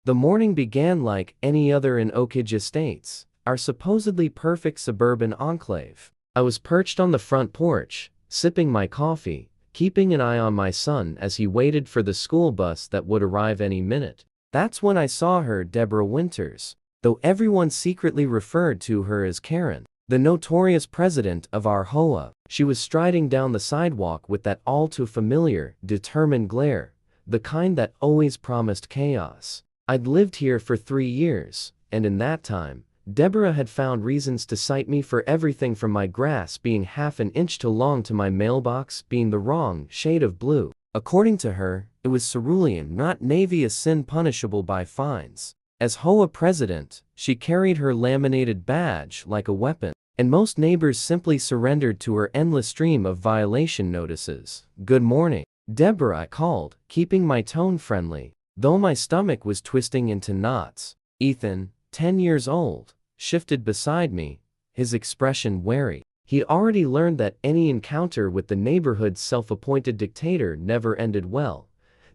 The morning began like any other in HOA.Estates, our supposedly perfect suburban enclave. I was perched on the front porch, sipping my coffee, keeping an eye on my son as he waited for the school bus that would arrive any minute. That's when I saw her, Deborah Winters, though everyone secretly referred to her as Karen, the notorious president of our HOA. She was striding down the sidewalk with that all too familiar, determined glare, the kind that always promised chaos. I'd lived here for 3 years, and in that time, Deborah had found reasons to cite me for everything from my grass being half an inch too long to my mailbox being the wrong shade of blue. According to her, it was cerulean, not navy, a sin punishable by fines. As HOA president, she carried her laminated badge like a weapon, and most neighbors simply surrendered to her endless stream of violation notices. "Good morning, Deborah," I called, keeping my tone friendly, though my stomach was twisting into knots. Ethan, 10 years old, shifted beside me, his expression wary. He'd already learned that any encounter with the neighborhood's self-appointed dictator never ended well.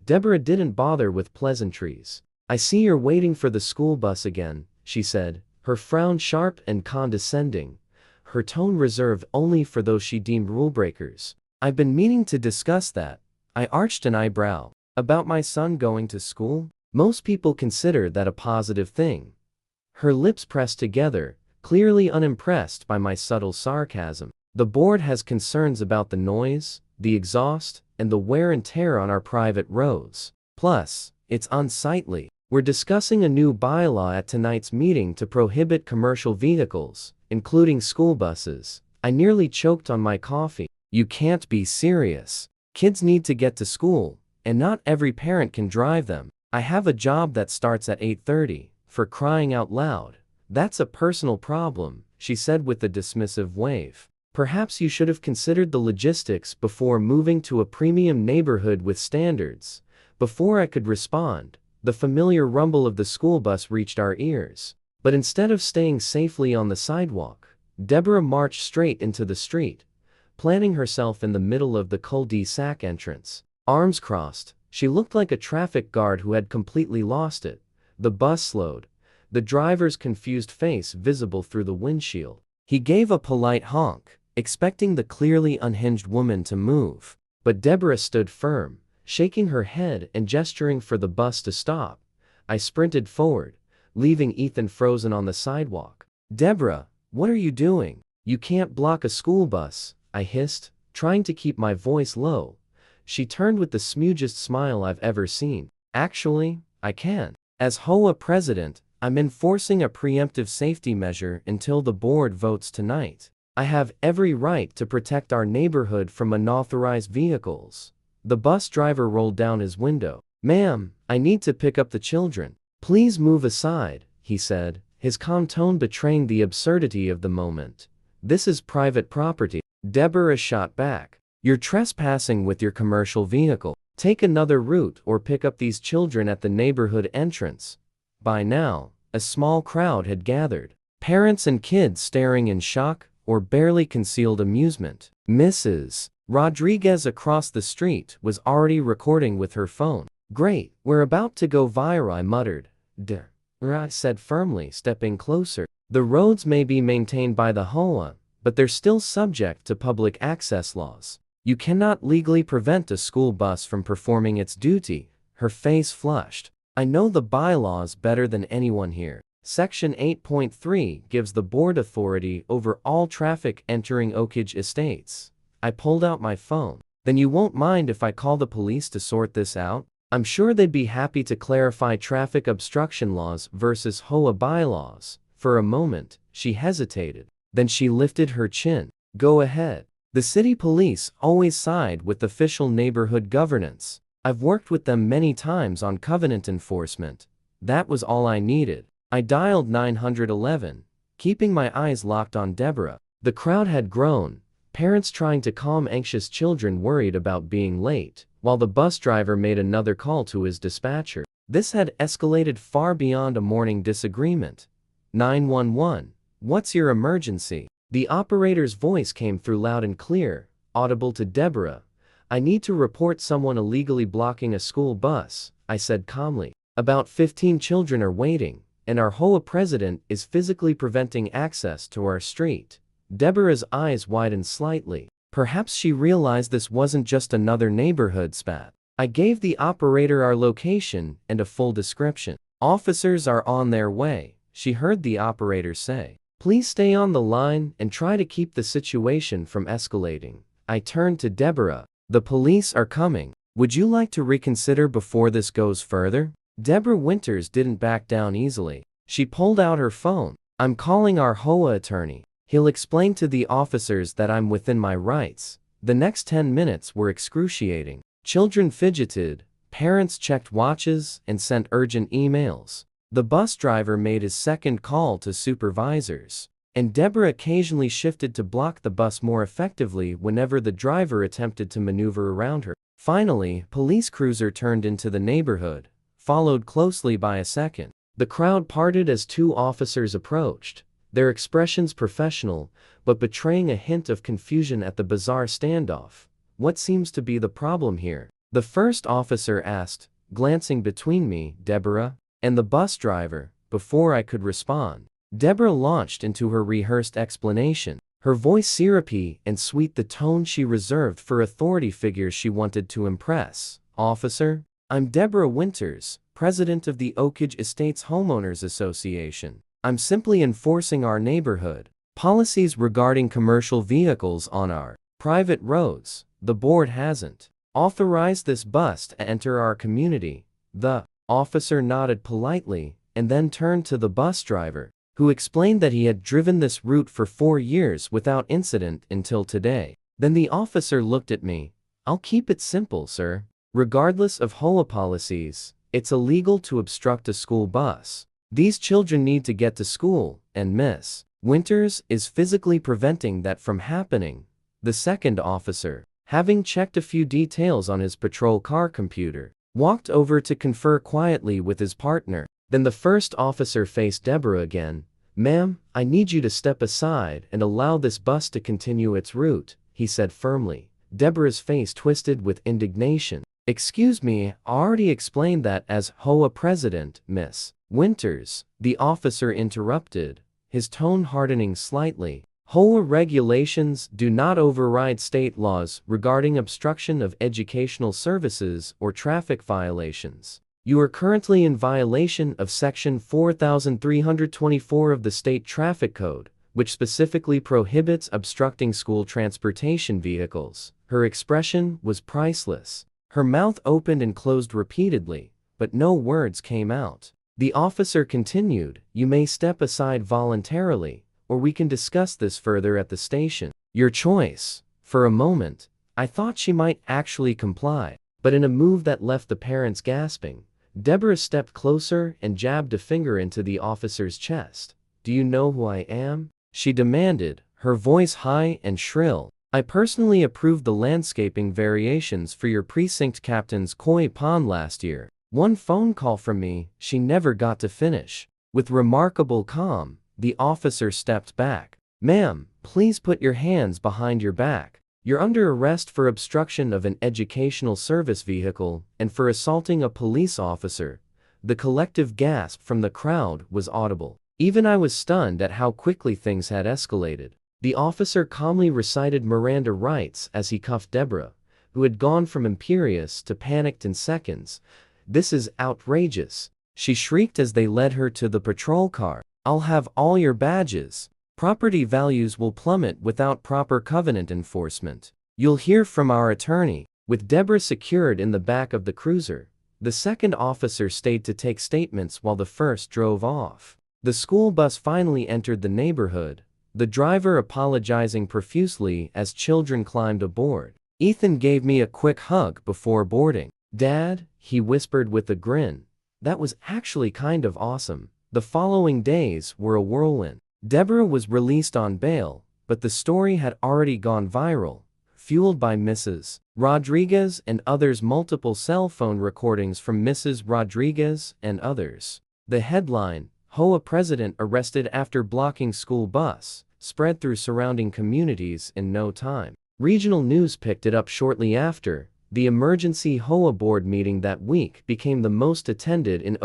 Deborah didn't bother with pleasantries. "I see you're waiting for the school bus again," she said, her frown sharp and condescending, her tone reserved only for those she deemed rule-breakers. "I've been meaning to discuss that." I arched an eyebrow. "About my son going to school? Most people consider that a positive thing." Her lips pressed together, clearly unimpressed by my subtle sarcasm. "The board has concerns about the noise, the exhaust, and the wear and tear on our private roads. Plus, it's unsightly. We're discussing a new bylaw at tonight's meeting to prohibit commercial vehicles, including school buses." I nearly choked on my coffee. "You can't be serious. Kids need to get to school, and not every parent can drive them. I have a job that starts at 8:30, for crying out loud." "That's a personal problem," she said with a dismissive wave. "Perhaps you should have considered the logistics before moving to a premium neighborhood with standards." Before I could respond, the familiar rumble of the school bus reached our ears. But instead of staying safely on the sidewalk, Deborah marched straight into the street, planting herself in the middle of the cul-de-sac entrance. Arms crossed, she looked like a traffic guard who had completely lost it. The bus slowed, the driver's confused face visible through the windshield. He gave a polite honk, expecting the clearly unhinged woman to move. But Deborah stood firm, shaking her head and gesturing for the bus to stop. I sprinted forward, leaving Ethan frozen on the sidewalk. "Deborah, what are you doing? You can't block a school bus," I hissed, trying to keep my voice low. She turned with the smoothest smile I've ever seen. "Actually, I can. As HOA president, I'm enforcing a preemptive safety measure until the board votes tonight. I have every right to protect our neighborhood from unauthorized vehicles." The bus driver rolled down his window. "Ma'am, I need to pick up the children. Please move aside," he said, his calm tone betraying the absurdity of the moment. "This is private property." Deborah shot back. "You're trespassing with your commercial vehicle. Take another route or pick up these children at the neighborhood entrance." By now, a small crowd had gathered, parents and kids staring in shock or barely concealed amusement. Mrs. Rodriguez across the street was already recording with her phone. "Great, we're about to go viral," I muttered. I said firmly, stepping closer. "The roads may be maintained by the HOA, but they're still subject to public access laws. You cannot legally prevent a school bus from performing its duty." Her face flushed. "I know the bylaws better than anyone here. Section 8.3 gives the board authority over all traffic entering HOA.Estates." I pulled out my phone. "Then you won't mind if I call the police to sort this out? I'm sure they'd be happy to clarify traffic obstruction laws versus HOA bylaws." For a moment, she hesitated. Then she lifted her chin. "Go ahead. The city police always side with official neighborhood governance. I've worked with them many times on covenant enforcement." That was all I needed. I dialed 911, keeping my eyes locked on Deborah. The crowd had grown, parents trying to calm anxious children worried about being late, while the bus driver made another call to his dispatcher. This had escalated far beyond a morning disagreement. 911, what's your emergency?" The operator's voice came through loud and clear, audible to Deborah. "I need to report someone illegally blocking a school bus," I said calmly. About 15 children are waiting, and our HOA president is physically preventing access to our street. Deborah's eyes widened slightly. Perhaps she realized this wasn't just another neighborhood spat. I gave the operator our location and a full description. Officers are on their way, she heard the operator say. Please stay on the line and try to keep the situation from escalating. I turned to Deborah. The police are coming. Would you like to reconsider before this goes further? Deborah Winters didn't back down easily. She pulled out her phone. I'm calling our HOA attorney. He'll explain to the officers that I'm within my rights. The next 10 minutes were excruciating. Children fidgeted, parents checked watches and sent urgent emails. The bus driver made his second call to supervisors, and Deborah occasionally shifted to block the bus more effectively whenever the driver attempted to maneuver around her. Finally, a police cruiser turned into the neighborhood, followed closely by a second. The crowd parted as 2 officers approached, their expressions professional, but betraying a hint of confusion at the bizarre standoff. What seems to be the problem here? The first officer asked, glancing between me, Deborah, and the bus driver. Before I could respond, Deborah launched into her rehearsed explanation, her voice syrupy and sweet, the tone she reserved for authority figures she wanted to impress. Officer, I'm Deborah Winters, president of the Oakage Estates Homeowners Association. I'm simply enforcing our neighborhood policies regarding commercial vehicles on our private roads. The board hasn't authorized this bus to enter our community. The officer nodded politely and then turned to the bus driver, who explained that he had driven this route for 4 years without incident until today. Then the officer looked at me. I'll keep it simple, sir. Regardless of HOA policies, it's illegal to obstruct a school bus. These children need to get to school, and Miss Winters is physically preventing that from happening. The second officer, having checked a few details on his patrol car computer, walked over to confer quietly with his partner. Then the first officer faced Deborah again. Ma'am, I need you to step aside and allow this bus to continue its route, he said firmly. Deborah's face twisted with indignation. Excuse me, I already explained that as HOA president, Miss Winters, the officer interrupted, his tone hardening slightly. HOA regulations do not override state laws regarding obstruction of educational services or traffic violations. You are currently in violation of Section 4324 of the State Traffic Code, which specifically prohibits obstructing school transportation vehicles. Her expression was priceless. Her mouth opened and closed repeatedly, but no words came out. The officer continued, You may step aside voluntarily, or we can discuss this further at the station. Your choice. For a moment, I thought she might actually comply, but in a move that left the parents gasping, Deborah stepped closer and jabbed a finger into the officer's chest. Do you know who I am? She demanded, her voice high and shrill. I personally approved the landscaping variations for your precinct captain's koi pond last year. One phone call from me, she never got to finish. With remarkable calm, the officer stepped back. Ma'am, please put your hands behind your back. You're under arrest for obstruction of an educational service vehicle and for assaulting a police officer. The collective gasp from the crowd was audible. Even I was stunned at how quickly things had escalated. The officer calmly recited Miranda rights as he cuffed Deborah, who had gone from imperious to panicked in seconds. This is outrageous, she shrieked as they led her to the patrol car. I'll have all your badges. Property values will plummet without proper covenant enforcement. You'll hear from our attorney. With Deborah secured in the back of the cruiser, the second officer stayed to take statements while the first drove off. The school bus finally entered the neighborhood, the driver apologizing profusely as children climbed aboard. Ethan gave me a quick hug before boarding. Dad, he whispered with a grin. That was actually kind of awesome. The following days were a whirlwind. Deborah was released on bail, but the story had already gone viral, fueled by Mrs. Rodriguez and others. Multiple cell phone recordings from Mrs. Rodriguez and others. The headline, HOA president arrested after blocking school bus, spread through surrounding communities in no time. Regional news picked it up shortly after. The emergency HOA board meeting that week became the most attended in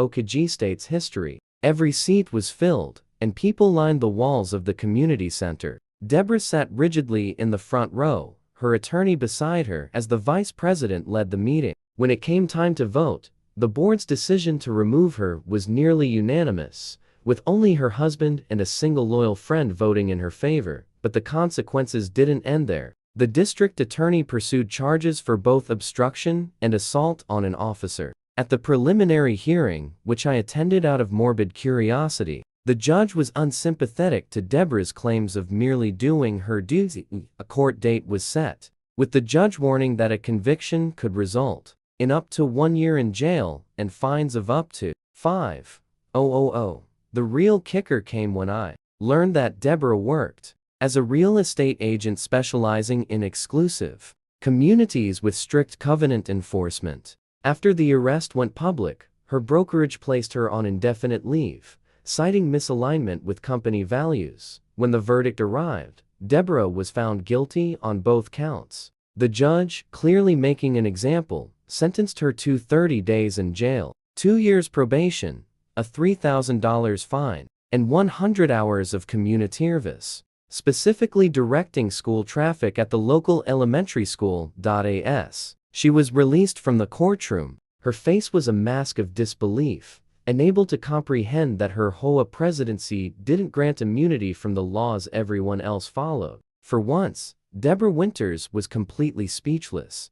State's history. Every seat was filled, and people lined the walls of the community center. Deborah sat rigidly in the front row, her attorney beside her as the vice president led the meeting. When it came time to vote, the board's decision to remove her was nearly unanimous, with only her husband and a single loyal friend voting in her favor. But the consequences didn't end there. The district attorney pursued charges for both obstruction and assault on an officer. At the preliminary hearing, which I attended out of morbid curiosity, the judge was unsympathetic to Deborah's claims of merely doing her duty. A court date was set, with the judge warning that a conviction could result in up to 1 year in jail and fines of up to $5,000. The real kicker came when I learned that Deborah worked as a real estate agent specializing in exclusive communities with strict covenant enforcement. After the arrest went public, her brokerage placed her on indefinite leave, citing misalignment with company values. When the verdict arrived, Deborah was found guilty on both counts. The judge, clearly making an example, sentenced her to 30 days in jail, 2 years probation, a $3,000 fine, and 100 hours of community service, specifically directing school traffic at the local elementary school. As she was released from the courtroom, her face was a mask of disbelief, unable to comprehend that her HOA presidency didn't grant immunity from the laws everyone else followed. For once, Deborah Winters was completely speechless.